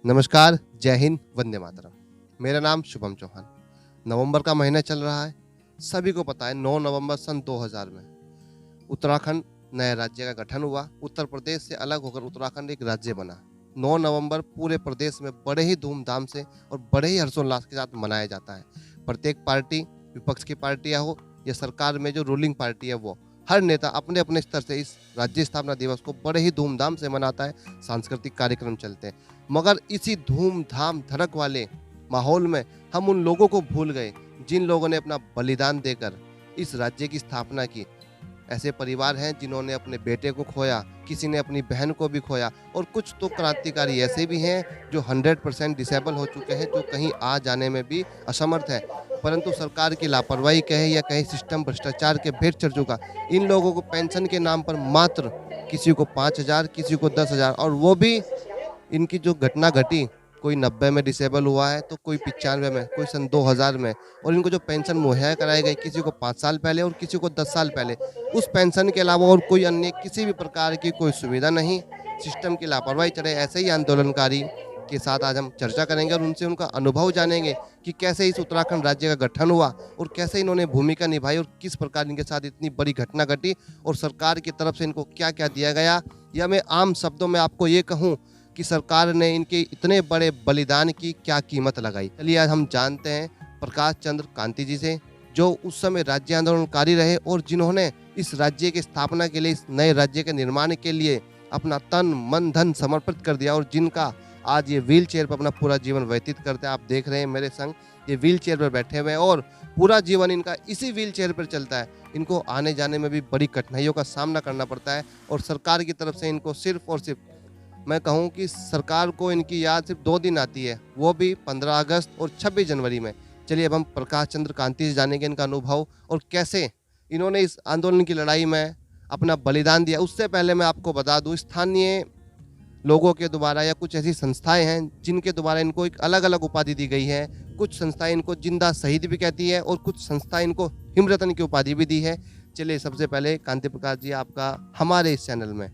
नमस्कार, जय हिंद, वंदे मातरम। मेरा नाम शुभम चौहान। नवंबर का महीना चल रहा है। सभी को पता है 9 नवंबर सन 2000 में उत्तराखंड नए राज्य का गठन हुआ। उत्तर प्रदेश से अलग होकर उत्तराखंड एक राज्य बना। 9 नवंबर पूरे प्रदेश में बड़े ही धूमधाम से और बड़े ही हर्षोल्लास के साथ मनाया जाता है। प्रत्येक पार्टी, विपक्ष की पार्टियां हो या सरकार में जो रूलिंग पार्टी है वो, हर नेता अपने अपने स्तर से इस राज्य स्थापना दिवस को बड़े ही धूमधाम से मनाता है। सांस्कृतिक कार्यक्रम चलते हैं, मगर इसी धूमधाम धड़क वाले माहौल में हम उन लोगों को भूल गए जिन लोगों ने अपना बलिदान देकर इस राज्य की स्थापना की। ऐसे परिवार हैं जिन्होंने अपने बेटे को खोया, किसी ने अपनी बहन को भी खोया, और कुछ तो क्रांतिकारी ऐसे भी हैं जो 100% डिसेबल हो चुके हैं, जो कहीं आ जाने में भी असमर्थ है। परंतु सरकार की लापरवाही कहे या कहीं सिस्टम भ्रष्टाचार के भेंट चढ़ चुका। इन लोगों को पेंशन के नाम पर मात्र किसी को 5,000, किसी को 10,000, और वो भी इनकी जो घटना घटी, कोई 90 में डिसेबल हुआ है तो कोई 95 में, कोई सन 2000 में, और इनको जो पेंशन मुहैया कराई गई किसी को 5 साल पहले और किसी को 10 साल पहले, उस पेंशन के अलावा और कोई अन्य किसी भी प्रकार की कोई सुविधा नहीं। सिस्टम की लापरवाही चले। ऐसे ही आंदोलनकारी के साथ आज हम चर्चा करेंगे और उनसे उनका अनुभव जानेंगे कि कैसे इस उत्तराखंड राज्य का गठन हुआ और कैसे इन्होंने भूमिका निभाई और किस प्रकार इनके साथ इतनी बड़ी घटना घटी और सरकार की तरफ से इनको क्या क्या दिया गया। या मैं आम शब्दों में आपको ये कहूँ कि सरकार ने इनके इतने बड़े बलिदान की क्या कीमत लगाई। चलिए आज हम जानते हैं प्रकाश चंद्र कांति जी से, जो उस समय राज्य आंदोलनकारी रहे और जिन्होंने इस राज्य की स्थापना के लिए, इस नए राज्य के निर्माण के लिए अपना तन मन धन समर्पित कर दिया, और जिनका आज ये व्हील चेयर पर अपना पूरा जीवन व्यतीत करते हैं। आप देख रहे हैं मेरे संग, ये व्हील चेयर पर बैठे हुए हैं और पूरा जीवन इनका इसी व्हील चेयर पर चलता है। इनको आने जाने में भी बड़ी कठिनाइयों का सामना करना पड़ता है, और सरकार की तरफ से इनको सिर्फ और सिर्फ मैं कहूं कि सरकार को इनकी याद सिर्फ 2 दिन आती है, वो भी 15 अगस्त और 26 जनवरी में। चलिए अब हम प्रकाश चंद्र कांति से जानेंगे इनका अनुभव और कैसे इन्होंने इस आंदोलन की लड़ाई में अपना बलिदान दिया। उससे पहले मैं आपको बता दूं, स्थानीय लोगों के द्वारा या कुछ ऐसी संस्थाएं हैं जिनके द्वारा इनको एक अलग अलग उपाधि दी गई है। कुछ संस्थाएं इनको जिंदा शहीद भी कहती है और कुछ संस्थाएं इनको हिमरतन की उपाधि भी दी है। चलिए सबसे पहले कांति प्रकाश जी, आपका हमारे इस चैनल में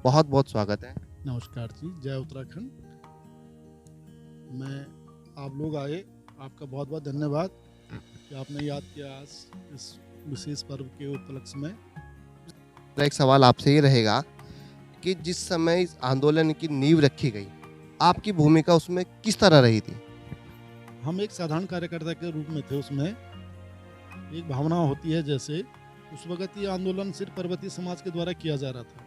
बहुत बहुत स्वागत है। नमस्कार जी, जय उत्तराखंड। मैं आप लोग आए, आपका बहुत बहुत धन्यवाद कि आपने याद किया आज इस विशेष पर्व के उपलक्ष्य में। मेरा एक सवाल आपसे ये रहेगा कि जिस समय इस आंदोलन की नींव रखी गई, आपकी भूमिका उसमें किस तरह रही थी? हम एक साधारण कार्यकर्ता के रूप में थे। उसमें एक भावना होती है, जैसे उस वक्त ये आंदोलन सिर्फ पर्वतीय समाज के द्वारा किया जा रहा था,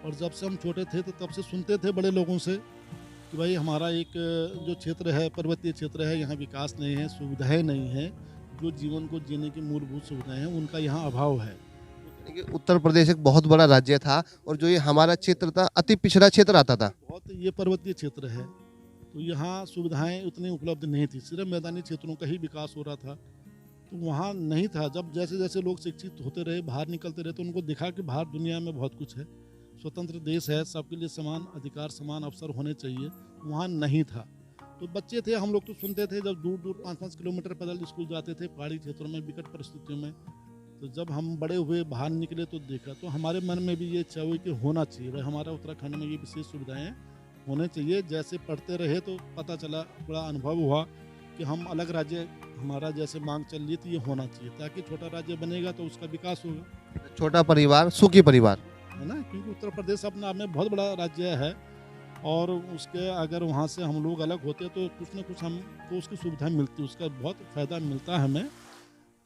और जब से हम छोटे थे तो तब से सुनते थे बड़े लोगों से कि भाई हमारा एक जो क्षेत्र है, पर्वतीय क्षेत्र है, यहाँ विकास नहीं है, सुविधाएं नहीं है, जो जीवन को जीने की मूलभूत सुविधाएं हैं उनका यहाँ अभाव है। यानी कि उत्तर प्रदेश एक बहुत बड़ा राज्य था और जो ये हमारा क्षेत्र था अति पिछड़ा क्षेत्र आता था। बहुत ये पर्वतीय क्षेत्र है, तो यहाँ सुविधाएं उतनी उपलब्ध नहीं थी, सिर्फ मैदानी क्षेत्रों का ही विकास हो रहा था। तो वहाँ नहीं था। जब जैसे जैसे लोग शिक्षित होते रहे, बाहर निकलते रहे, तो उनको दिखा कि बाहर दुनिया में बहुत कुछ है, स्वतंत्र देश है, सबके लिए समान अधिकार, समान अवसर होने चाहिए। वहाँ नहीं था। तो बच्चे थे हम लोग, तो सुनते थे, जब दूर दूर 5-5 किलोमीटर पैदल स्कूल जाते थे पहाड़ी क्षेत्रों में विकट परिस्थितियों में। तो जब हम बड़े हुए, बाहर निकले, तो देखा, तो हमारे मन में भी ये इच्छा हुई कि होना चाहिए भाई हमारा उत्तराखंड में ये विशेष सुविधाएँ होने चाहिए। जैसे पढ़ते रहे तो पता चला, बड़ा अनुभव हुआ कि हम अलग राज्य, हमारा जैसे मांग चल रही थी, ये होना चाहिए, ताकि छोटा राज्य बनेगा तो उसका विकास होगा। छोटा परिवार सुखी परिवार, है ना, क्योंकि उत्तर प्रदेश अपने आप में बहुत बड़ा राज्य है, और उसके अगर वहाँ से हम लोग अलग होते तो कुछ न कुछ हमको उसकी सुविधा मिलती, उसका बहुत फ़ायदा मिलता है हमें।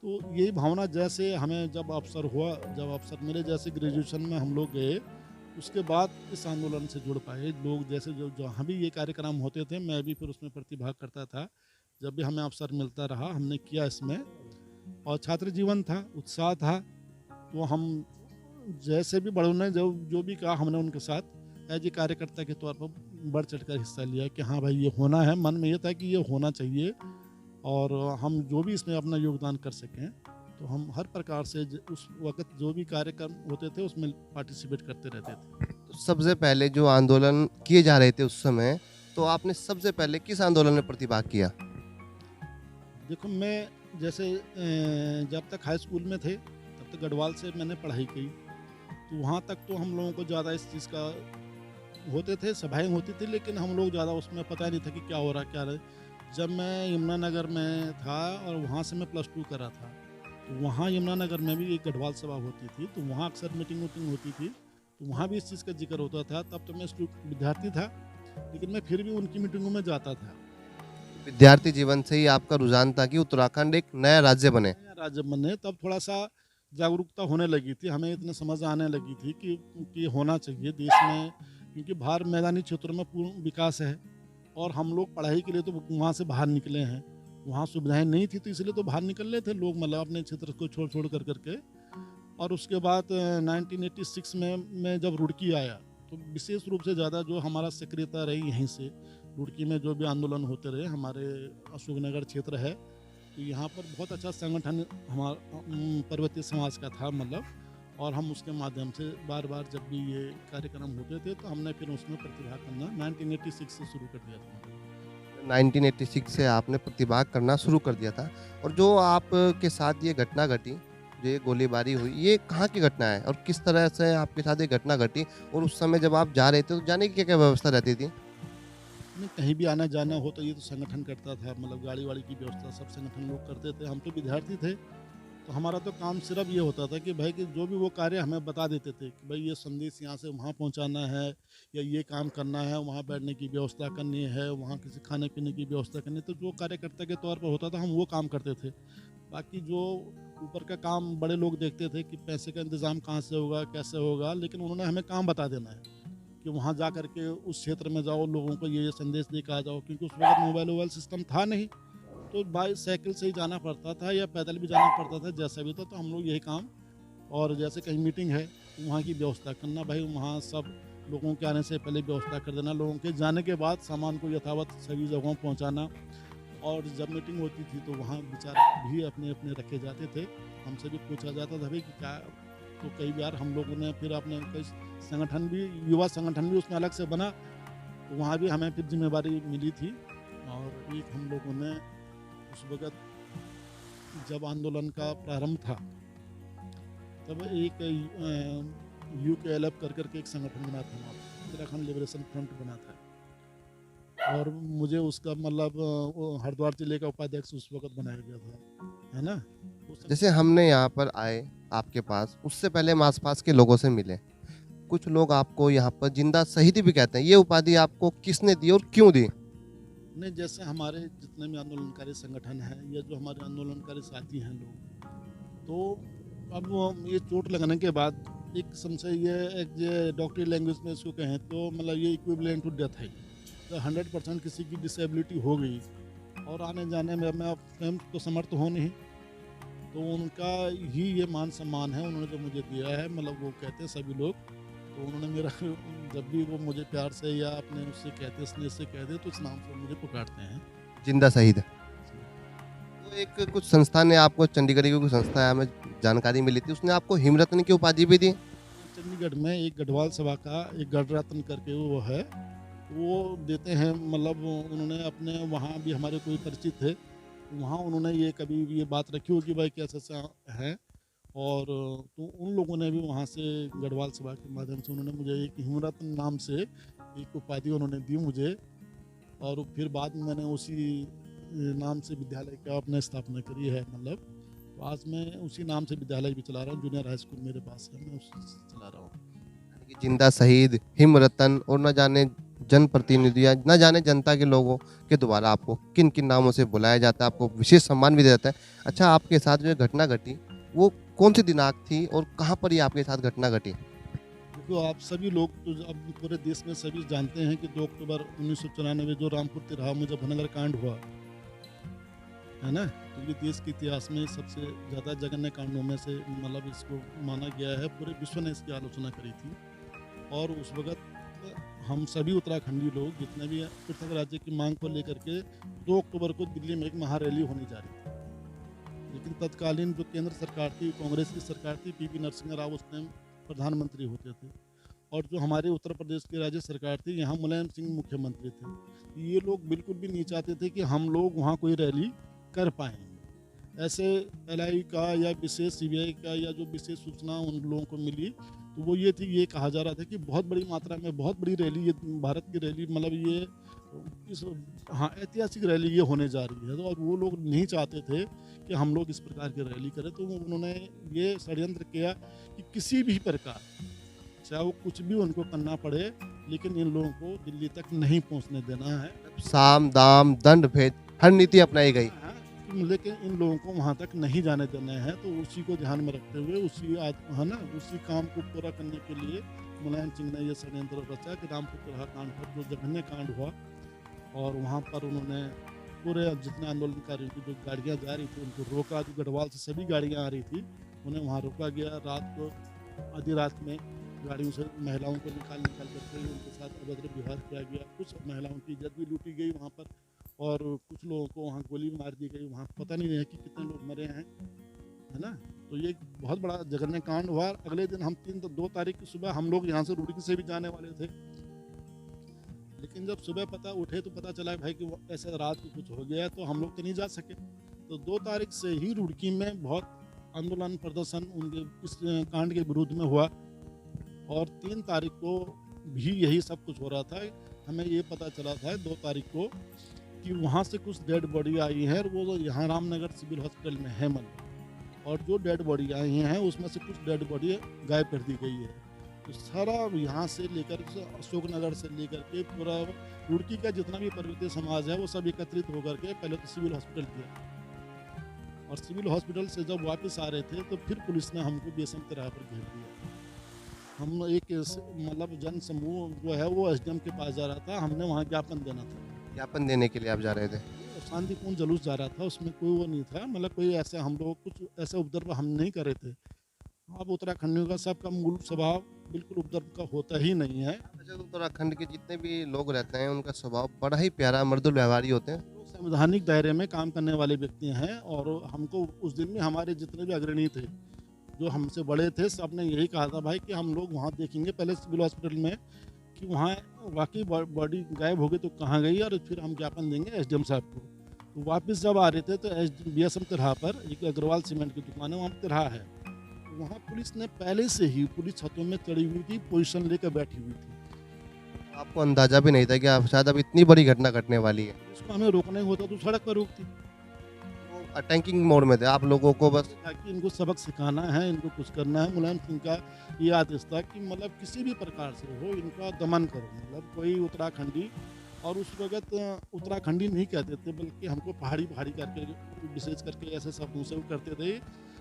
तो यही भावना, जैसे हमें जब अवसर हुआ, जब अवसर मिले, जैसे ग्रेजुएशन में हम लोग गए, उसके बाद इस आंदोलन से जुड़ पाए लोग। जैसे जो जहाँ भी ये कार्यक्रम होते थे, मैं भी फिर उसमें प्रतिभाग करता था। जब भी हमें अवसर मिलता रहा, हमने किया इसमें, और छात्र जीवन था, उत्साह था। तो हम जैसे भी बड़ों ने जो भी कहा, हमने उनके साथ एज ए कार्यकर्ता के तौर पर बढ़ चढ़कर हिस्सा लिया कि हाँ भाई ये होना है। मन में ये था कि ये होना चाहिए, और हम जो भी इसमें अपना योगदान कर सकें, तो हम हर प्रकार से उस वक्त जो भी कार्यक्रम होते थे उसमें पार्टिसिपेट करते रहते थे। तो सबसे पहले जो आंदोलन किए जा रहे थे उस समय, तो आपने सबसे पहले किस आंदोलन में प्रतिभाग किया? देखो, मैं जैसे जब तक हाई स्कूल में थे तब तक गढ़वाल से मैंने पढ़ाई की, तो वहाँ तक तो हम लोगों को ज़्यादा इस चीज़ का होते थे, सभाएं होती थी, लेकिन हम लोग ज़्यादा उसमें पता नहीं था कि क्या हो रहा क्या रहा। जब मैं यमुनानगर में था और वहाँ से मैं +2 करा था, तो वहाँ यमुनानगर में भी एक गढ़वाल सभा होती थी, तो वहाँ अक्सर मीटिंग वूटिंग होती थी, तो वहाँ भी इस चीज़ का जिक्र होता था। तब तो मैं विद्यार्थी था, लेकिन मैं फिर भी उनकी मीटिंगों में जाता था। विद्यार्थी जीवन से ही आपका रुझान था कि उत्तराखंड एक नया राज्य बने। नया राज्य बने तब थोड़ा सा जागरूकता होने लगी थी, हमें इतनी समझ आने लगी थी कि होना चाहिए देश में, क्योंकि बाहर मैदानी क्षेत्रों में पूर्ण विकास है और हम लोग पढ़ाई के लिए तो वहाँ से बाहर निकले हैं। वहाँ सुविधाएं नहीं थी, तो इसलिए तो बाहर निकल रहे थे लोग, मतलब अपने क्षेत्र को छोड़ छोड़ कर करके। और उसके बाद 1986 में मैं जब रुड़की आया, तो विशेष रूप से ज़्यादा जो हमारा सक्रियता रही यहीं से, रुड़की में जो भी आंदोलन होते रहे, हमारे अशोकनगर क्षेत्र है, तो यहाँ पर बहुत अच्छा संगठन हमारा पर्वतीय समाज का था, मतलब। और हम उसके माध्यम से बार बार जब भी ये कार्यक्रम होते थे, तो हमने फिर उसमें प्रतिभाग करना 1986 से शुरू कर दिया था। 1986 से आपने प्रतिभाग करना शुरू कर दिया था। और जो आपके साथ ये घटना घटी, जो ये गोलीबारी हुई, ये कहाँ की घटना है और किस तरह से आपके साथ ये घटना घटी? और उस समय जब आप जा रहे थे तो जाने की क्या-क्या व्यवस्था रहती थी? नहीं, कहीं भी आना जाना हो तो ये तो संगठन करता था, मतलब गाड़ी वाड़ी की व्यवस्था सब संगठन लोग करते थे। हम तो विद्यार्थी थे, तो हमारा तो काम सिर्फ ये होता था कि भाई कि जो भी वो कार्य हमें बता देते थे कि भाई ये संदेश यहाँ से वहाँ पहुँचाना है, या ये काम करना है, वहाँ बैठने की व्यवस्था करनी है, वहाँ किसी खाने पीने की व्यवस्था करनी है, तो जो कार्यकर्ता के तौर पर होता था हम वो काम करते थे। बाकी जो ऊपर का काम बड़े लोग देखते थे कि पैसे का इंतज़ाम कहाँ से होगा, कैसे होगा, लेकिन उन्होंने हमें काम बता देना है कि वहाँ जा कर के उस क्षेत्र में जाओ, लोगों को ये संदेश दे के आ जाओ, क्योंकि उस वक्त मोबाइल वोबाइल सिस्टम था नहीं, तो बाईसाइकिल से ही जाना पड़ता था या पैदल भी जाना पड़ता था, जैसा भी था। तो हम लोग यही काम, और जैसे कहीं मीटिंग है तो वहाँ की व्यवस्था करना, भाई वहाँ सब लोगों के आने से पहले व्यवस्था कर देना, लोगों के जाने के बाद सामान को यथावत सभी जगहों पहुँचाना। और जब मीटिंग होती थी तो वहाँ विचार भी अपने अपने रखे जाते थे, हमसे भी पूछा जाता था भाई कि क्या। तो कई बार हम लोगों ने फिर अपने कई संगठन भी, युवा संगठन भी उसमें अलग से बना, तो वहाँ भी हमें फिर जिम्मेवारी मिली थी। और एक हम लोगों ने उस वक़्त जब आंदोलन का प्रारंभ था, तब एक यूकेएलएफ कर के एक संगठन बना था हमारा, उत्तराखंड लिबरेशन फ्रंट बना था। और मुझे उसका मतलब वो हरिद्वार जिले का उपाध्यक्ष उस वक़्त बनाया गया था, है ना? जैसे हमने यहाँ पर आए आपके पास, उससे पहले हम आस-पास के लोगों से मिले। कुछ लोग आपको यहाँ पर जिंदा शहीद भी कहते हैं। ये उपाधि आपको किसने दी और क्यों दी? नहीं, जैसे हमारे जितने भी आंदोलनकारी संगठन हैं या जो हमारे आंदोलनकारी साथी हैं लोग, तो अब वो ये चोट लगने के बाद एक समझे, ये एक ये डॉक्टरी लैंग्वेज में इसको कहें तो मतलब ये इक्विवेलेंट टू डेथ है। तो 100% किसी की डिसेबिलिटी हो गई और आने जाने में मैं अब स्वयं तो समर्थ हो नहीं, तो उनका ही ये मान सम्मान है, उन्होंने जो मुझे दिया है, मतलब वो कहते हैं सभी लोग, तो उन्होंने मेरा जब भी वो मुझे प्यार से या अपने उससे कहते, स्नेह से कहते, तो इस नाम से मुझे पुकारते हैं। जिंदा शहीद। तो एक कुछ संस्था ने आपको, चंडीगढ़ की कोई संस्था है, हमें जानकारी मिली थी, उसने आपको हिमरत्न की उपाधि भी दी। चंडीगढ़ में एक गढ़वाल सभा का एक गढ़रत्न करके वो है, वो देते हैं, मतलब उन्होंने अपने वहाँ भी हमारे कोई परिचित थे, वहाँ उन्होंने ये कभी ये बात रखी होगी भाई कैसे ऐसा है। और तो उन लोगों ने भी वहाँ से गढ़वाल सभा के माध्यम से उन्होंने मुझे एक हिमरत्न नाम से एक उपाधि उन्होंने दी मुझे। और फिर बाद में मैंने उसी नाम से विद्यालय का अपने स्थापना करी है, मतलब। तो आज मैं उसी नाम से विद्यालय भी चला रहा हूँ, जूनियर हाई स्कूल मेरे पास है, मैं उससे चला रहा हूँ। यानी कि जिंदा शहीद, हिमरतन और न जाने जनप्रतिनिधि या न जाने जनता के लोगों के द्वारा आपको किन किन नामों से बुलाया जाता है, आपको विशेष सम्मान भी दिया जाता है। अच्छा, आपके साथ जो घटना घटी वो कौन सी दिनांक थी और कहाँ पर ये आपके साथ घटना घटी? देखो, आप सभी लोग तो अब पूरे देश में सभी जानते हैं कि 2 अक्टूबर 1994 जो रामपुर तिराहा मुजफ्फरनगर कांड हुआ, है ना? तो ये देश के इतिहास में सबसे ज़्यादा जघन्य कांडों में से मतलब इसको माना गया है, पूरे विश्व ने इसकी आलोचना करी थी। और उस वक़्त हम सभी उत्तराखंडी लोग जितने भी पृथक राज्य की मांग को लेकर के 2 अक्टूबर को दिल्ली में एक महारैली होने जा रही थी। लेकिन तत्कालीन जो केंद्र सरकार थी, कांग्रेस की सरकार थी, पीवी नरसिंह राव उस टाइम प्रधानमंत्री होते थे, और जो हमारे उत्तर प्रदेश की राज्य सरकार थी, यहाँ मुलायम सिंह मुख्यमंत्री थे। ये लोग बिल्कुल भी नहीं चाहते थे कि हम लोग वहाँ कोई रैली कर पाएँ। ऐसे एलआई का या विशेष सीबीआई का या जो विशेष सूचना उन लोगों को मिली, तो वो ये कहा जा रहा था कि बहुत बड़ी मात्रा में बहुत बड़ी रैली, ये भारत की रैली, मतलब ये इस हाँ ऐतिहासिक रैली ये होने जा रही है। तो और वो लोग नहीं चाहते थे कि हम लोग इस प्रकार की रैली करें, तो उन्होंने ये षड्यंत्र किया कि किसी भी प्रकार, चाहे वो कुछ भी उनको करना पड़े, लेकिन इन लोगों को दिल्ली तक नहीं पहुंचने देना है। साम दाम दंड भेद हर नीति अपनाई गई। हाँ, लेकिन इन लोगों को वहाँ तक नहीं जाने देना है। तो उसी को ध्यान में रखते हुए है ना, उसी काम को पूरा करने के लिए मुलायम सिंह ने ये षड्यंत्र रचा कि रामपुर चौराहा कांड पर जो जघन्य कांड हुआ, और वहाँ पर उन्होंने पूरे जितने आंदोलनकारियों की जो गाड़ियाँ जा रही थी उनको रोका। जो गढ़वाल से सभी गाड़ियाँ आ रही थी उन्हें वहाँ रोका गया। रात को आधी रात में गाड़ियों से महिलाओं को निकाल करके उनके साथ अभद्र व्यवहार किया गया। कुछ महिलाओं की इज्जत भी लूटी गई वहाँ पर, और कुछ लोगों को वहाँ गोली मार दी गई। वहाँ पता नहीं है कि कितने लोग मरे हैं, है ना। तो ये बहुत बड़ा जघन्य कांड हुआ। अगले दिन हम 2 तारीख की सुबह हम लोग यहाँ से रुड़की से भी जाने वाले थे, लेकिन जब सुबह पता उठे तो पता चला भाई कि ऐसे रात को कुछ हो गया, तो हम लोग तो नहीं जा सके। तो 2 तारीख से ही रुड़की में बहुत आंदोलन प्रदर्शन उनके इस कांड के विरुद्ध में हुआ, और 3 तारीख को भी यही सब कुछ हो रहा था। हमें ये पता चला था 2 तारीख को कि वहाँ से कुछ डेड बॉडी आई है, और वो यहाँ रामनगर सिविल हॉस्पिटल में है और जो डेड बॉडी आई हैं उसमें से कुछ डेड बॉडी गायब कर दी गई है। तो सारा यहाँ से लेकर अशोकनगर से लेकर के पूरा रुड़की का जितना भी पर्वतीय समाज है वो सब एकत्रित होकर के पहले तो सिविल हॉस्पिटल गया, और सिविल हॉस्पिटल से जब वापस आ रहे थे तो फिर पुलिस ने हमको बेसम तिराहा पर घेर दिया। हम एक मतलब जन समूह जो है वो एसडीएम के पास जा रहा था, हमने वहाँ ज्ञापन देना था। ज्ञापन देने के लिए आप जा रहे थे? शांतिपूर्ण जुलूस जा रहा था, उसमें कोई वो नहीं था, मतलब कोई ऐसे हम लोग कुछ ऐसे उपद्रव हम नहीं कर रहे थे। अब उत्तराखंडियों का सबका मूल स्वभाव बिल्कुल उपद्रव का होता ही नहीं है। अच्छा, उत्तराखंड के जितने भी लोग रहते हैं उनका स्वभाव बड़ा ही प्यारा मृदुल व्यवहारी होते हैं। लोग संवैधानिक दायरे में काम करने वाले व्यक्ति हैं, और हमको उस दिन में हमारे जितने भी अग्रणी थे जो हमसे बड़े थे सब ने यही कहा था भाई कि हम लोग वहाँ देखेंगे पहले सिविल हॉस्पिटल में कि वहाँ वाकई बॉडी गायब हो गई तो कहाँ गई, और फिर हम ज्ञापन देंगे एसडीएम साहब को। तो वापस जब आ रहे थे तो बीएसएम तिराहा पर एक अग्रवाल सीमेंट की दुकान है, वहाँ तिराहा है, वहाँ पुलिस ने पहले से ही पुलिस छतों में चढ़ी हुई थी, पोजीशन लेकर बैठी हुई थी। आपको अंदाजा भी नहीं था कि आप शायद अब इतनी बड़ी घटना घटने वाली है। उसको हमें रोकना ही होता तो सड़क पर रोकती। अटैकिंग मोड में थे आप लोगों को, बस ताकि इनको सबक सिखाना है, इनको कुछ करना है। मुलायम सिंह का ये आदेश था कि मतलब किसी भी प्रकार से हो इनका दमन करो, मतलब कोई उत्तराखंडी, और उस वक्त उत्तराखंडी नहीं कहते थे बल्कि हमको पहाड़ी करके विशेष करके ऐसे शब्दों से वो करते थे।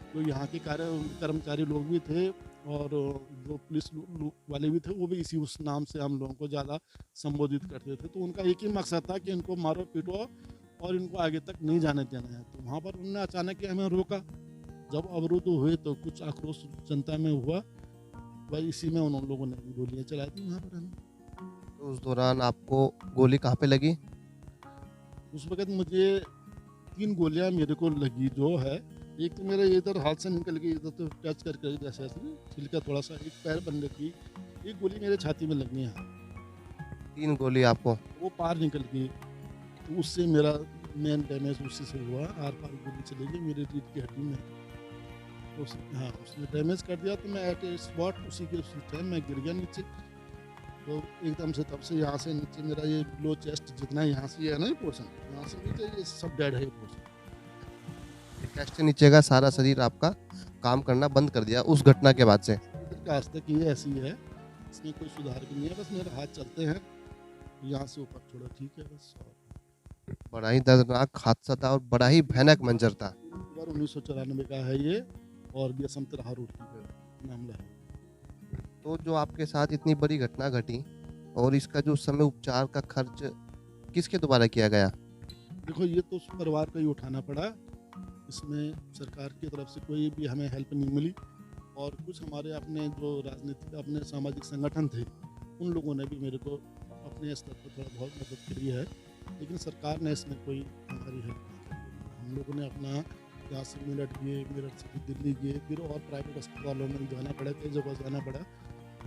तो यहाँ के कर्मचारी लोग भी थे और जो पुलिस वाले भी थे वो भी इसी उस नाम से हम लोगों को ज़्यादा संबोधित करते थे। तो उनका एक ही मकसद था कि इनको मारो पीटो और इनको आगे तक नहीं जाने देना है। तो वहाँ पर उन्होंने अचानक ही हमें रोका। जब अवरुद्ध हुए तो कुछ आक्रोश जनता में हुआ, भाई इसी में उन लोगों ने गोलियाँ चलाई थी वहाँ पर हमें। तो उस दौरान आपको गोली कहाँ पे लगी? उस वक्त मुझे 3 गोलियाँ मेरे को लगी जो है, एक तो मेरे इधर हाथ से निकल गई, इधर तो टच करके जैसे ऐसे छिलका थोड़ा सा, एक पैर बंद की, एक गोली मेरे छाती में लगनी है। 3 गोली आपको? वो पार निकल गई, तो उससे मेरा मेन डैमेज उसी से हुआ। आर पार गोली चली गई मेरी रीढ़ की हड्डी में। हाँ, उसने डैमेज कर दिया। तो मैं एट ए स्पॉट उसी के टाइम मैं गिर गया नीचे। तो एकदम से तब से यहाँ से नीचे मेरा ये लो चेस्ट जितना यहाँ से है ना ये पोर्शन, यहाँ से नीचे ये सब डेड है ये पोर्शन। चेस्ट नीचे का सारा शरीर आपका काम करना बंद कर दिया उस घटना के बाद से? इधर का आज तक ये ऐसी है, इसमें कोई सुधार भी नहीं है, बस मेरे हाथ चलते हैं यहाँ से ऊपर थोड़ा ठीक है बस। बड़ा ही दर्दनाक हादसा था और बड़ा ही भयानक मंजर था। 1994 का है ये, और बीएसएम तिराहा रोड का मामला है। तो जो आपके साथ इतनी बड़ी घटना घटी और इसका जो समय उपचार का खर्च किसके द्वारा किया गया? देखो ये तो परिवार का ही उठाना पड़ा, इसमें सरकार की तरफ से कोई भी हमें हेल्प नहीं मिली। और कुछ हमारे अपने जो राजनीतिक अपने सामाजिक संगठन थे उन लोगों ने भी मेरे को अपने स्तर पर थोड़ा बहुत मदद करी है, लेकिन सरकार ने इसमें कोई हमारी हेल्प नहीं करी। हम लोगों ने अपना यहाँ से मेरठ गए, मेरठ से दिल्ली गए, फिर और प्राइवेट अस्पतालों में जाना पड़ा, कई जगह जाना पड़ा।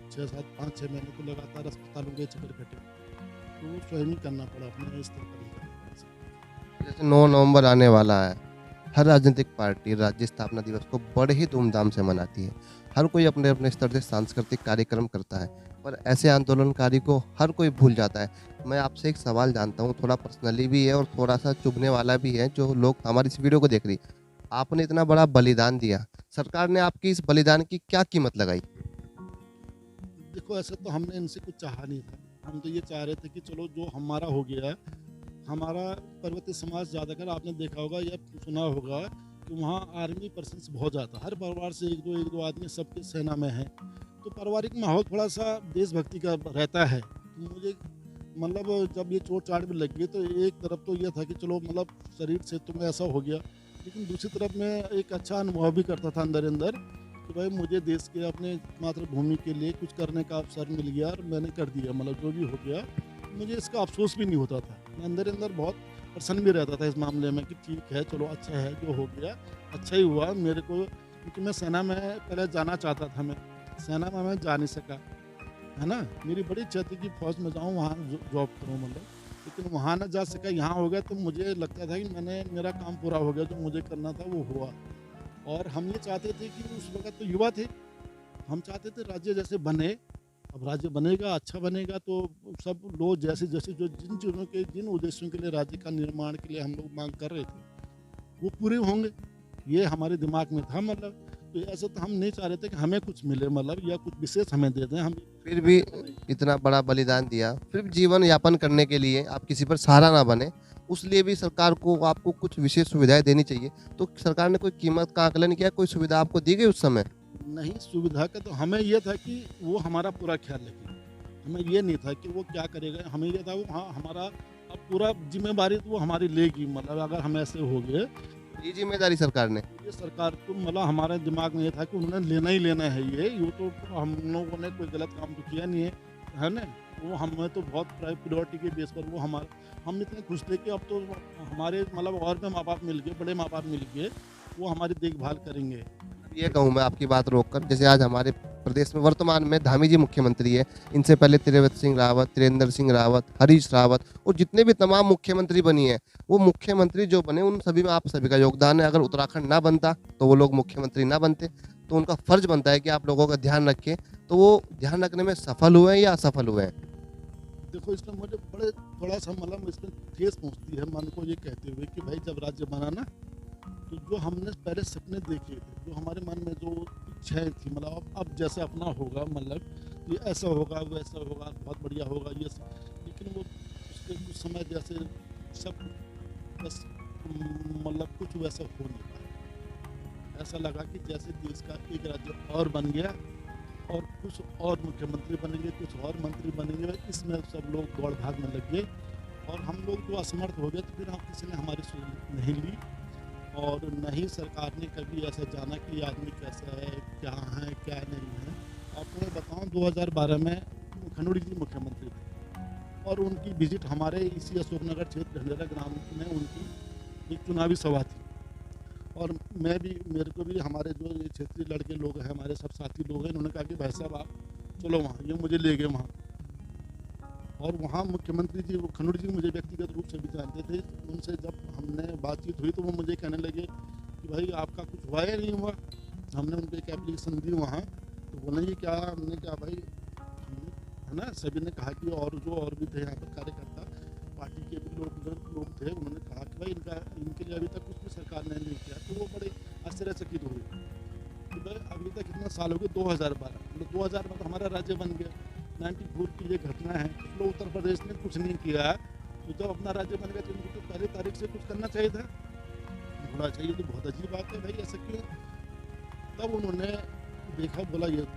5-6 महीने तो लगातार अस्पतालों के चक्कर कटे, तो वो स्वयं ही करना पड़ा, अपने स्तर पर नहीं करना पड़ा। जैसे 9 नवंबर आने वाला है हर राजनीतिक पार्टी राज्य स्थापना दिवस को बड़े ही धूमधाम से मनाती है। हर कोई अपने अपने स्तर से सांस्कृतिक कार्यक्रम करता है, पर ऐसे आंदोलनकारी को हर कोई भूल जाता है। मैं आपसे एक सवाल जानता हूँ, थोड़ा पर्सनली भी है और थोड़ा सा चुभने वाला भी है, जो लोग हमारी इस वीडियो को देख रही। आपने इतना बड़ा बलिदान दिया, सरकार ने आपकी इस बलिदान की क्या कीमत लगाई? देखो, ऐसे तो हमने इनसे कुछ चाहा नहीं था। हम तो ये चाह रहे थे कि चलो जो हमारा हो गया है, हमारा पर्वतीय समाज ज़्यादातर आपने देखा होगा या सुना होगा कि वहाँ आर्मी पर्सन्स बहुत ज़्यादा, हर परिवार से एक दो आदमी सबके सेना में हैं। तो पारिवारिक माहौल थोड़ा सा देशभक्ति का रहता है। तो मुझे मतलब जब ये चोट चाट भी लगी तो एक तरफ तो ये था कि चलो मतलब शरीर से तुम्हें ऐसा हो गया, लेकिन दूसरी तरफ मैं एक अच्छा अनुभव भी करता था अंदर अंदर कि भाई मुझे देश के अपने मातृभूमि के लिए कुछ करने का अवसर मिल गया और मैंने कर दिया। मतलब जो भी हो गया मुझे इसका अफसोस भी नहीं होता था। मैं अंदर अंदर बहुत प्रसन्न भी रहता था इस मामले में कि ठीक है, चलो अच्छा है, जो हो गया अच्छा ही हुआ मेरे को। क्योंकि मैं सेना में पहले जाना चाहता था, मैं सेना में मैं जा नहीं सका, है ना। मेरी बड़ी इच्छा थी कि फौज में जाऊँ, वहाँ जॉब करूँ मतलब, लेकिन वहाँ ना जा सका। यहाँ हो गया तो मुझे लगता था कि मेरा काम पूरा हो गया, जो मुझे करना था वो हुआ। और हम ये चाहते थे कि उस वक्त तो युवा थे, हम चाहते थे राज्य जैसे बने। अब राज्य बनेगा, अच्छा बनेगा तो सब लोग जैसे जैसे जो जिन चीज़ों के जिन उद्देश्यों के लिए राज्य का निर्माण के लिए हम लोग मांग कर रहे थे वो पूरे होंगे, ये हमारे दिमाग में था। मतलब तो ऐसा तो हम नहीं चाह रहे थे कि हमें कुछ मिले, मतलब या कुछ विशेष हमें दे दें। हम फिर भी इतना बड़ा बलिदान दिया, फिर भी जीवन यापन करने के लिए आप किसी पर सहारा ना बने, उस लिए भी सरकार को आपको कुछ विशेष सुविधाएं देनी चाहिए। तो सरकार ने कोई कीमत का आकलन किया, कोई सुविधा आपको दी गई उस समय? नहीं, सुविधा का तो हमें ये था कि वो हमारा पूरा ख्याल रखेगा। हमें ये नहीं था कि वो क्या करेगा, हमें ये था वो हाँ हमारा अब पूरा जिम्मेदारी तो वो हमारी लेगी। मतलब अगर हम ऐसे हो गए, ये जिम्मेदारी सरकार ने। ये सरकार को मतलब हमारे दिमाग में ये था कि उन्होंने लेना ही लेना है ये तो हम लोगों ने कोई गलत काम तो किया नहीं है ना। वो हमें तो बहुत प्रायोरिटी के बेस पर वो हमारा हम इतने खुश थे कि अब तो हमारे मतलब और भी माँ बाप मिल गए, बड़े माँ बाप मिल गए, वो हमारी देखभाल करेंगे। ये कहूँ मैं आपकी बात रोककर, जैसे आज हमारे प्रदेश में वर्तमान में धामी जी मुख्यमंत्री है, इनसे पहले त्रिवेंद्र सिंह रावत, त्रिवेंद्र सिंह रावत, हरीश रावत और जितने भी तमाम मुख्यमंत्री बनी है, वो मुख्यमंत्री जो बने उन सभी में आप सभी का योगदान है। अगर उत्तराखंड ना बनता तो वो लोग मुख्यमंत्री ना बनते, तो उनका फर्ज बनता है कि आप लोगों का ध्यान रखें। तो वो ध्यान रखने में सफल हुए हैं या असफल हुए हैं? देखो, इसमें मुझे बड़े थोड़ा सा मतलब इसमें ठेस पहुँचती है मन को ये कहते हुए कि भाई जब राज्य बना ना, तो जो हमने पहले सपने देखे थे, जो हमारे मन में जो इच्छाएं थी, मतलब अब जैसे अपना होगा, मतलब ये ऐसा होगा वैसा होगा, बहुत बढ़िया होगा ये सब, लेकिन वो उसके कुछ समय जैसे सब बस मतलब कुछ वैसा हो नहीं पाया। ऐसा लगा कि जैसे देश का एक राज्य और बन गया और कुछ और मुख्यमंत्री बनेंगे, कुछ और मंत्री बनेंगे, इसमें सब लोग दौड़ भाग में लग गए और हम लोग जो असमर्थ हो गए। तो फिर हम किसी ने हमारी सुन नहीं ली और न ही सरकार ने कभी ऐसा जाना कि आदमी कैसा है, क्या है, क्या नहीं है। आपको मैं बताऊं, 2012 में खनौड़ी जी मुख्यमंत्री थे और उनकी विजिट हमारे इसी अशोकनगर क्षेत्र ढंडेरा ग्राम में उनकी एक चुनावी सभा थी। और मेरे को भी हमारे जो ये क्षेत्रीय लड़के लोग हैं, हमारे सब साथी लोग हैं, उन्होंने कहा कि भाई साहब आप चलो वहाँ, ये मुझे ले गए वहाँ। और वहाँ मुख्यमंत्री जी खनौड़ी जी मुझे व्यक्तिगत रूप से भी जानते थे। उनसे जब हमने बातचीत हुई तो वो मुझे कहने लगे कि भाई आपका कुछ हुआ या नहीं हुआ। हमने उनको एक एप्लीकेशन दी वहाँ, तो बोले ये क्या, हमने कहा भाई हमने, है ना, सभी ने कहा कि और भी थे यहाँ पर कार्यकर्ता, पार्टी के भी लोग थे, उन्होंने कहा कि भाई इनके लिए अभी तक कुछ भी सरकार ने नहीं किया। तो वो बड़े आश्चर्यचकित हुए कि भाई अभी तक कितना साल हो गए, 2012 मतलब 2000 में तो हमारा राज्य बन गया। 94 की ये घटना है, कुछ लोग उत्तर प्रदेश ने कुछ नहीं किया, तो जब अपना राज्य बन गया तो उनको तो पहली तारीख से कुछ करना चाहिए था, होना चाहिए। तो बहुत अजीब बात है भाई, ऐसा क्यों। तब उन्होंने देखा, बोला ये,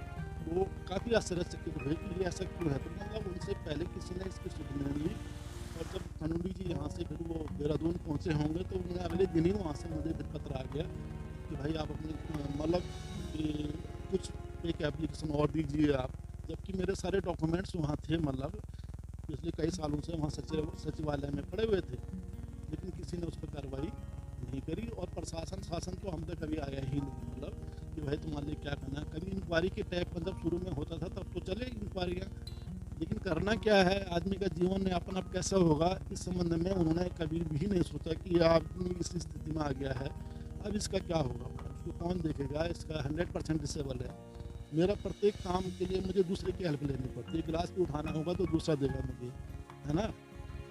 वो काफ़ी आश्चर्यचकित हुए कि ये ऐसा क्यों है। तो मतलब उनसे पहले किसी ने इसकी सुध नहीं ली। और जब खनौड़ी जी यहाँ से फिर वो देहरादून पहुँचे होंगे तो उन्हें अगले दिन ही वहाँ से मुझे फिर पत्र आ गया कि भाई आप अपनी मतलब कुछ एक एप्लीकेशन और दीजिए आप। जबकि मेरे सारे डॉक्यूमेंट्स वहाँ थे, मतलब पिछले कई सालों से वहाँ सचिवालय में पड़े हुए थे, लेकिन किसी ने उस पर कार्रवाई नहीं करी। और प्रशासन शासन तो हम तक कभी आया ही नहीं, मतलब कि भाई तुम्हारे लिए क्या करना है। कभी इंक्वायरी के टाइप पर जब शुरू में होता था तब तो चले इंक्वायरियाँ, लेकिन करना क्या है, आदमी का जीवन यापन अब कैसा होगा, इस संबंध में उन्होंने कभी भी नहीं सोचा कि आदमी इस स्थिति में आ गया है। अब इसका क्या होगा, उसको कौन देखेगा, इसका 100% डिसेबल है। मेरा प्रत्येक काम के लिए मुझे दूसरे की हेल्प लेनी पड़ती है, गिलास भी उठाना होगा तो दूसरा देगा मुझे, है ना।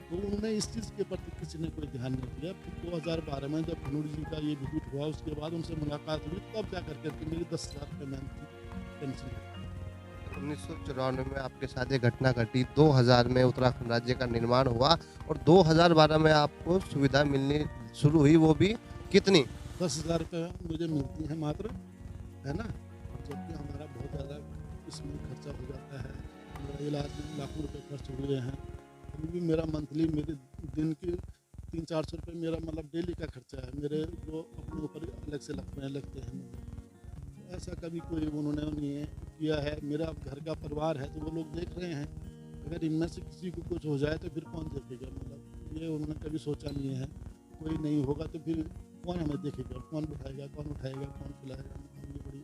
तो उन्होंने इस चीज़ के प्रति किसी ने कोई ध्यान नहीं दिया। फिर 2012 में जब खनूर जी का ये विजिट हुआ, उसके बाद उनसे मुलाकात हुई, तब जा करके मेरी 10,000 रुपये मैंने पेंशन। 1994 में आपके साथ ये घटना घटी, 2000 में उत्तराखंड राज्य का निर्माण हुआ और 2012 में आपको सुविधा मिलनी शुरू हुई, वो भी कितनी? 10,000 रुपये मुझे मिलती हैं मात्र, है ना। जबकि हमारा बहुत ज़्यादा इसमें खर्चा हो जाता है, मेरा इलाज में लाखों रुपए खर्च हुए हैं। अभी भी मेरा मंथली, मेरे दिन के 300-400 रुपये मेरा मतलब डेली का खर्चा है, मेरे जो अपने ऊपर अलग से लगते हैं मुझे। ऐसा कभी कोई उन्होंने नहीं किया है। मेरा घर का परिवार है तो वो लोग देख रहे हैं, अगर इनमें से किसी को कुछ हो जाए तो फिर कौन देखेगा, मतलब ये उन्होंने कभी सोचा नहीं है। कोई नहीं होगा तो फिर कौन हमें देखेगा, कौन बिठाएगा, कौन उठाएगा, कौन खिलाएगा। मतलब ये बड़ी,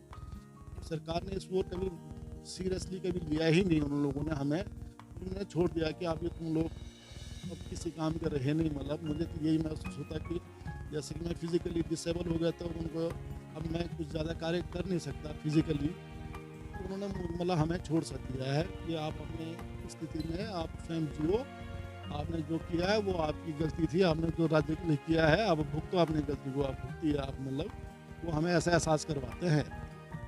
सरकार ने इसको कभी सीरियसली कभी लिया ही नहीं उन लोगों ने। हमें उन्होंने छोड़ दिया कि आप ये तुम लोग अब किसी काम के रहे नहीं। मतलब मुझे तो यही महसूस होता कि जैसे कि मैं फिज़िकली डिसेबल हो गया तो उनको अब मैं कुछ ज़्यादा कार्य कर नहीं सकता फिज़िकली, तो उन्होंने मतलब हमें छोड़ सा दिया है कि आप अपनी स्थिति में आप स्वयं जियो, आपने जो किया है वो आपकी गलती थी, आपने जो राज्य के लिए किया है अब भुगतो अपनी गलती को, आप भुगती है आप। मतलब वो हमें ऐसा एहसास करवाते हैं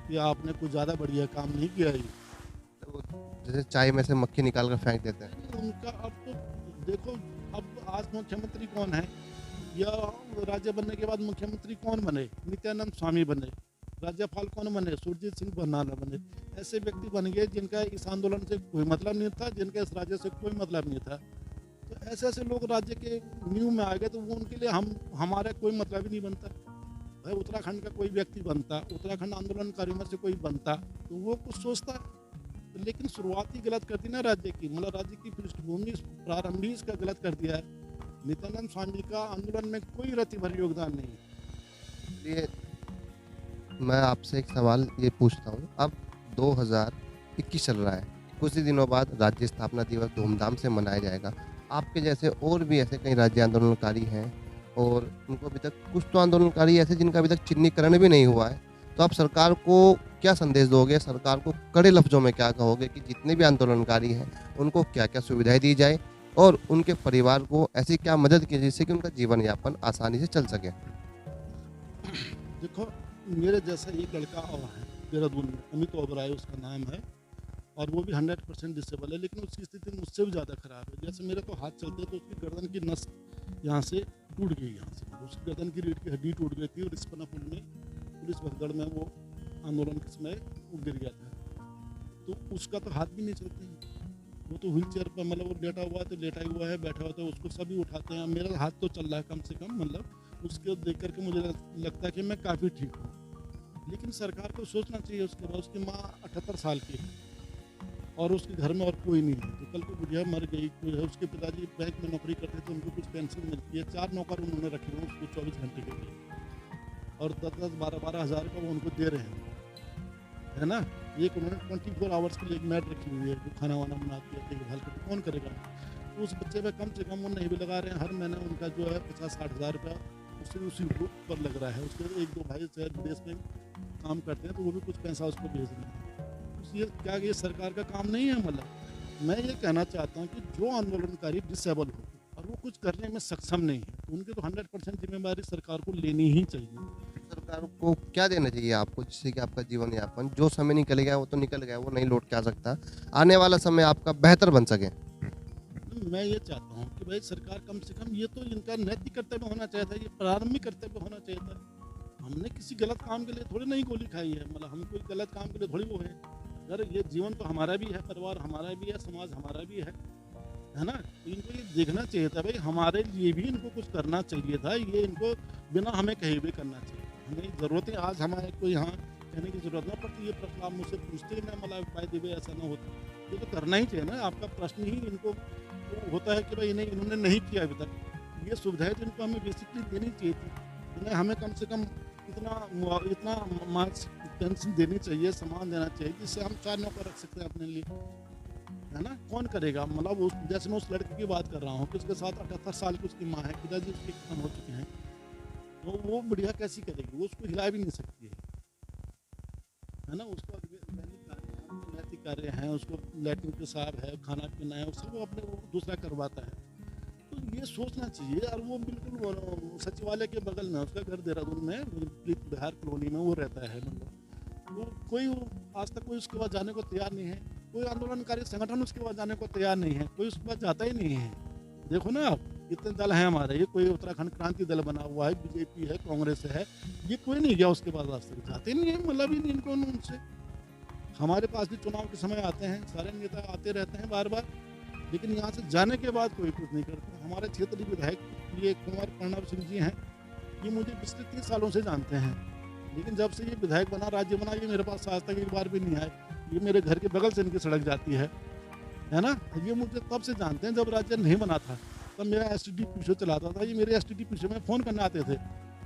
कि आपने कुछ ज़्यादा बढ़िया काम नहीं किया ये। तो जैसे चाय में से मक्खी निकाल कर फेंक देते हैं। उनका अब तो देखो, अब आज मुख्यमंत्री कौन है, या राज्य बनने के बाद मुख्यमंत्री कौन बने, नित्यानंद स्वामी बने, राज्यपाल कौन बने, सुरजीत सिंह बरनाला बने। ऐसे व्यक्ति बन गए जिनका इस आंदोलन से कोई मतलब नहीं था, जिनका इस राज्य से कोई मतलब नहीं था। तो ऐसे ऐसे लोग राज्य के न्यू में आ गए तो वो उनके लिए हमारा कोई मतलब ही नहीं बनता। भाई उत्तराखंड का कोई व्यक्ति बनता, उत्तराखंड आंदोलनकारियों में से कोई बनता तो वो कुछ सोचता। लेकिन शुरुआत ही गलत कर दी ना राज्य की, मतलब राज्य की पृष्ठभूमि प्रारंभ ही इसका गलत कर दिया है। नित्यानंद स्वामी का आंदोलन में कोई रत्ती भर योगदान नहीं। इसलिए मैं आपसे एक सवाल ये पूछता हूँ, अब 2021 चल रहा है, कुछ ही दिनों बाद राज्य स्थापना दिवस धूमधाम से मनाया जाएगा। आपके जैसे और भी ऐसे कई राज्य आंदोलनकारी हैं और उनको अभी तक, कुछ तो आंदोलनकारी ऐसे जिनका अभी तक चिन्हीकरण भी नहीं हुआ है, तो आप सरकार को क्या संदेश दोगे, सरकार को कड़े लफ्जों में क्या कहोगे कि जितने भी आंदोलनकारी हैं उनको क्या क्या सुविधाएं दी जाए और उनके परिवार को ऐसी क्या मदद की जिससे कि उनका जीवन यापन आसानी से चल सके? देखो, मेरे जैसा एक लड़का और है देहरादून में, अमित ओबराय उसका नाम है, और वो भी 100% डिसेबल है, लेकिन उसकी स्थिति मुझसे भी ज़्यादा ख़राब है। जैसे मेरे को हाथ चलते तो उसकी गर्दन की नस यहाँ से टूट गई, यहाँ से उसकी गर्दन की रीढ़ की हड्डी टूट गई थी, और रिस्पना पुल में पुलिस भगदड़ में वो आंदोलन के समय वो गिर गया था। तो उसका तो हाथ भी नहीं चलते हैं, वो तो व्हील चेयर पर, मतलब वो लेटा हुआ तो लेटा हुआ है, बैठा हुआ तो उसको सभी उठाते हैं। मेरा हाथ तो चल रहा है कम से कम, मतलब उसको देख करके मुझे लगता है कि मैं काफ़ी ठीक हूँ। लेकिन सरकार को सोचना चाहिए। उसके बाद उसकी माँ 78 साल की है और उसके घर में और कोई नहीं है, तो कल को बुढ़िया मर गई, कोई है, उसके पिताजी बैंक में नौकरी करते थे, उनको कुछ पेंशन मिलती है, 4 नौकर उन्होंने रखे हुए उसको 24 घंटे के लिए, और 10-10, 12-12 हज़ार का वो उनको दे रहे हैं, है ना। एक उन्होंने 24 आवर्स के लिए एक मैट रखी हुई है जो खाना वाना बनाती है, देखभाल करती, कौन करेगा। तो उस बच्चे पे कम से कम वो नहीं भी लगा रहे हैं, हर महीने उनका जो है 50-60 हज़ार रुपया उसी ग्रुप पर लग रहा है। उसके 1-2 भाई शायद विदेश में काम करते हैं तो वो भी कुछ पैसा उसको भेज रहे हैं। तो ये क्या, ये सरकार का काम नहीं है। मतलब मैं ये कहना चाहता हूँ कि जो आंदोलनकारी डिसेबल हो और वो कुछ करने में सक्षम नहीं है, तो उनकी तो 100% जिम्मेदारी सरकार को लेनी ही चाहिए। सरकार को क्या देना चाहिए आपको जिससे कि आपका जीवन यापन, जो समय निकल गया वो तो निकल गया, वो नहीं लौट के आ सकता, आने वाला समय आपका बेहतर बन सके? मैं ये चाहता हूँ कि भाई सरकार कम से कम, ये तो इनका नैतिक कर्तव्य होना चाहिए था, ये प्रारंभिक कर्तव्य होना चाहिए था। हमने किसी गलत काम के लिए थोड़ी नहीं गोली खाई है, मतलब हम कोई गलत काम के लिए थोड़ी वो है। अगर ये जीवन तो हमारा भी है, परिवार हमारा भी है, समाज हमारा भी है ना। तो इनको ये देखना चाहिए था भाई, हमारे लिए भी इनको कुछ करना चाहिए था। ये इनको बिना हमें कहे भी करना चाहिए। हमें ज़रूरत है, आज हमारे को यहाँ कहने की ज़रूरत ना पड़ती, ये प्रश्न आप मुझसे पूछते ही ना, मतलब भाई देवे ऐसा ना होता, ये तो करना ही चाहिए ना। आपका प्रश्न ही इनको होता है कि भाई नहीं, इन्होंने नहीं किया अभी तक। ये सुविधाएं तो इनको हमें बेसिकली देनी चाहिए थी। इन्हें हमें कम से कम इतना मासिक पेंशन देनी चाहिए, सामान देना चाहिए, जिससे हम 4 नौकर रख सकते हैं अपने लिए, है ना। कौन करेगा, मतलब उस, जैसे मैं उस लड़के की बात कर रहा हूँ कि उसके साथ 78 साल की उसकी माँ है, पिताजी उसके खत्म हो चुके हैं, तो वो बढ़िया कैसी करेगी, वो उसको हिला भी नहीं सकती है ना। उसको दैनिक कार्य हैं, उसके नैतिक कार्य हैं, उसको लैट्रिन पेशाब है, खाना पीना है, उसको वो अपने वो दूसरा करवाता है। तो ये सोचना चाहिए। और वो बिल्कुल सचिवालय के बगल में, उसका घर देहरादून में बिहार कॉलोनी में वो रहता है। मतलब वो कोई आज तक कोई उसके पास जाने को तैयार नहीं है। कोई आंदोलनकारी संगठन उसके पास जाने को तैयार नहीं है, कोई उसके पास जाता ही नहीं है। देखो ना आप, इतने दल हैं हमारे, ये कोई उत्तराखंड क्रांति दल बना हुआ है, बीजेपी है, कांग्रेस है, ये कोई नहीं गया उसके पास, आज तक जाते नहीं है, मतलब ही नहीं इनको उनसे। हमारे पास भी चुनाव के समय आते हैं, सारे नेता आते रहते हैं बार बार, लेकिन यहाँ से जाने के बाद कोई कुछ नहीं करते। हमारे क्षेत्रीय विधायक ये कुंवर प्रणव सिंह जी हैं, ये मुझे पिछले 30 सालों से जानते हैं, लेकिन जब से ये विधायक बना, राज्य बना, ये मेरे पास आज तक एक बार भी नहीं आए। ये मेरे घर के बगल से इनकी सड़क जाती है ना। ये मुझे तब से जानते हैं, जब राज्य नहीं बना था तब मेरा STD पीछे चलाता था। ये मेरे STD पीछे में फ़ोन करने आते थे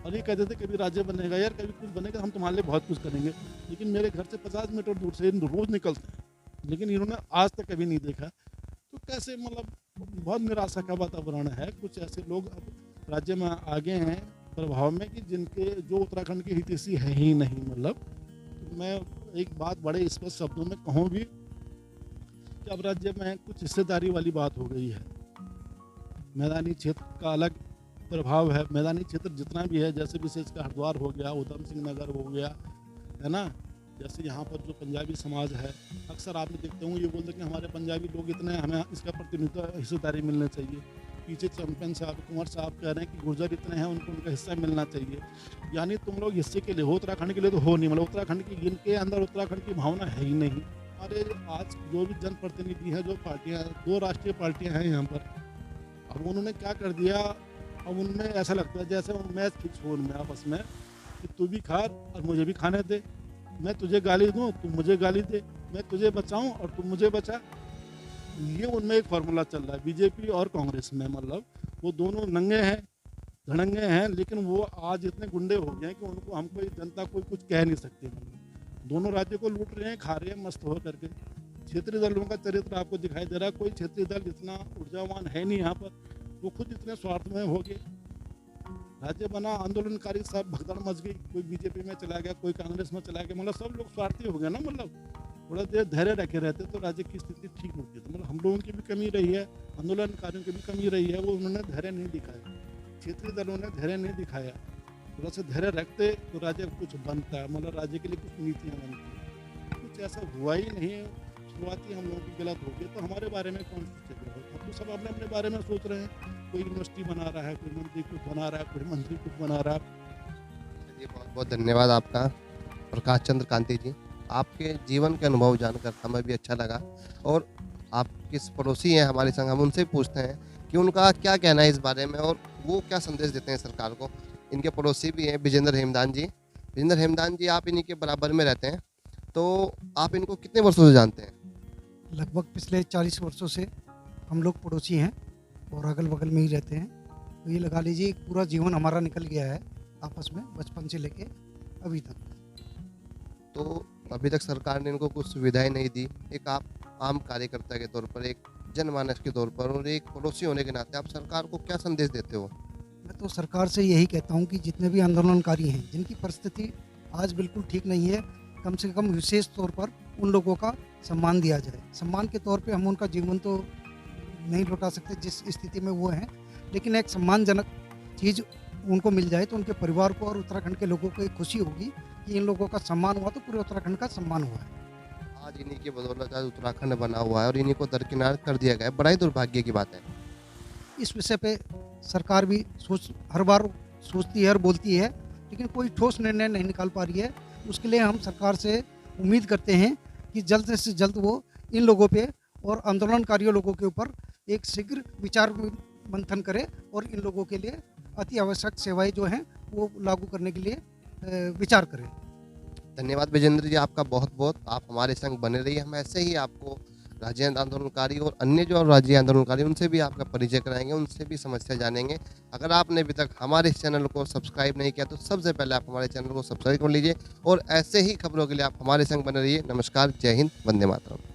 और ये कहते थे कभी राज्य बनेगा यार, कभी कुछ बनेगा, हम तुम्हारे लिए बहुत कुछ करेंगे। लेकिन मेरे घर से 50 मीटर दूर से रोज़ निकलते हैं, लेकिन इन्होंने आज तक कभी नहीं देखा। तो कैसे, मतलब बहुत निराशा का वातावरण है। कुछ ऐसे लोग अब राज्य में आगे हैं प्रभाव में कि जिनके जो उत्तराखंड के हितैषी है ही नहीं। मतलब तो मैं एक बात बड़े स्पष्ट शब्दों में कहूँ भी कि अब राज्य में कुछ हिस्सेदारी वाली बात हो गई है। मैदानी क्षेत्र का अलग प्रभाव है। मैदानी क्षेत्र जितना भी है, जैसे विशेषकर हरिद्वार हो गया, उधम सिंह नगर हो गया, है ना, जैसे यहाँ पर जो पंजाबी समाज है, अक्सर आप देखते होंगे ये बोलते हैं कि हमारे पंजाबी लोग इतने, हमें इसका प्रतिनिधित्व हिस्सेदारी मिलना चाहिए। पीछे चैंपियन साहब, कुंवर साहब कह रहे हैं कि गुर्जर इतने हैं, उनको उनका हिस्सा मिलना चाहिए। यानी तुम लोग हिस्से के लिए हो, उत्तराखंड के लिए तो हो नहीं। मतलब उत्तराखंड की, इनके अंदर उत्तराखंड की भावना है ही नहीं। अरे आज जो भी जनप्रतिनिधि हैं, जो पार्टियाँ, 2 राष्ट्रीय पार्टियाँ हैं यहाँ पर, अब उन्होंने क्या कर दिया, अब उनमें ऐसा लगता है जैसे मैच फिक्स हो उनमें आपस में कि तू भी खा और मुझे भी खाने दे, मैं तुझे गाली दूं, तुम मुझे गाली दे, मैं तुझे बचाऊं और तुम मुझे बचा। ये उनमें एक फार्मूला चल रहा है बीजेपी और कांग्रेस में। मतलब वो दोनों नंगे हैं, धड़ंगे हैं, लेकिन वो आज इतने गुंडे हो गए हैं कि उनको, हमको जनता कोई कुछ कह नहीं सकती। दोनों राज्यों को लूट रहे हैं, खा रहे हैं मस्त हो करके। क्षेत्रीय दलों का चरित्र आपको दिखाई दे रहा है। कोई क्षेत्रीय दल इतना ऊर्जावान है नहीं यहाँ पर, वो खुद इतने स्वार्थ में हो गए। राज्य बना, आंदोलनकारी सब भगदड़ मच गई, कोई बीजेपी में चला गया, कोई कांग्रेस में चला गया, मतलब सब लोग स्वार्थी हो गए ना। मतलब थोड़ा देर धैर्य रखे रहते तो राज्य की स्थिति ठीक होती है। तो मतलब हम लोगों की भी कमी रही है, आंदोलनकारियों की भी कमी रही है, वो उन्होंने धैर्य नहीं दिखाया, क्षेत्रीय दलों ने धैर्य नहीं दिखाया। थोड़ा सा धैर्य रखते तो राज्य कुछ बनता है, मतलब राज्य के लिए कुछ नीतियाँ बनती है। कुछ ऐसा हुआ ही नहीं, शुरुआती हम लोगों की गलत हो गई। तो हमारे बारे में कौन सोचेगा? अब तो सब अपने अपने बारे में सोच रहे हैं। कोई यूनिवर्सिटी बना रहा है, कोई मंत्री कुछ बना रहा है, कोई मंत्री कुछ बना रहा है। चलिए, बहुत बहुत धन्यवाद आपका प्रकाश चंद्र कांति जी। आपके जीवन के अनुभव जानकर हमें भी अच्छा लगा। और आप किस पड़ोसी हैं हमारे संग, हम उनसे पूछते हैं कि उनका क्या कहना है इस बारे में और वो क्या संदेश देते हैं सरकार को। इनके पड़ोसी भी हैं विजेंद्र हेमदान जी। विजेंद्र हेमदान जी, आप इन्हीं के बराबर में रहते हैं, तो आप इनको कितने वर्षों से जानते हैं? लगभग पिछले 40 वर्षों से हम लोग पड़ोसी हैं और अगल बगल में ही रहते हैं। तो ये लगा लीजिए पूरा जीवन हमारा निकल गया है आपस में, बचपन से लेके अभी तक। तो अभी तक सरकार ने इनको कुछ सुविधाएं नहीं दी। एक आप आम कार्यकर्ता के तौर पर, एक जनमानस के तौर पर और एक पड़ोसी होने के नाते आप सरकार को क्या संदेश देते हो? मैं तो सरकार से यही कहता हूँ कि जितने भी आंदोलनकारी हैं, जिनकी परिस्थिति आज बिल्कुल ठीक नहीं है, कम से कम विशेष तौर पर उन लोगों का सम्मान दिया जाए। सम्मान के तौर पे हम उनका जीवन तो नहीं लौटा सकते जिस स्थिति में वो हैं, लेकिन एक सम्मानजनक चीज़ उनको मिल जाए तो उनके परिवार को और उत्तराखंड के लोगों को एक खुशी होगी कि इन लोगों का सम्मान हुआ तो पूरे उत्तराखंड का सम्मान हुआ है। आज इन्हीं की बदौलत आज उत्तराखंड बना हुआ है और इन्हीं को दरकिनार कर दिया गया है। बड़ा ही दुर्भाग्य की बात है। इस विषय पे सरकार भी हर बार सोचती है और बोलती है, लेकिन कोई ठोस निर्णय नहीं निकाल पा रही है। उसके लिए हम सरकार से उम्मीद करते हैं कि जल्द से जल्द वो इन लोगों पे और आंदोलनकारियों लोगों के ऊपर एक शीघ्र विचार मंथन करे और इन लोगों के लिए अति आवश्यक सेवाएं जो हैं वो लागू करने के लिए विचार करें। धन्यवाद विजेंद्र जी, आपका बहुत बहुत। आप हमारे संग बने रहिए। हम ऐसे ही आपको राज्य आंदोलनकारी और अन्य जो राज्य आंदोलनकारी उनसे भी आपका परिचय कराएंगे, उनसे भी समस्या जानेंगे। अगर आपने अभी तक हमारे इस चैनल को सब्सक्राइब नहीं किया तो सबसे पहले आप हमारे चैनल को सब्सक्राइब कर लीजिए और ऐसे ही खबरों के लिए आप हमारे संग बने रहिए। नमस्कार, जय हिंद, वंदे मातरम।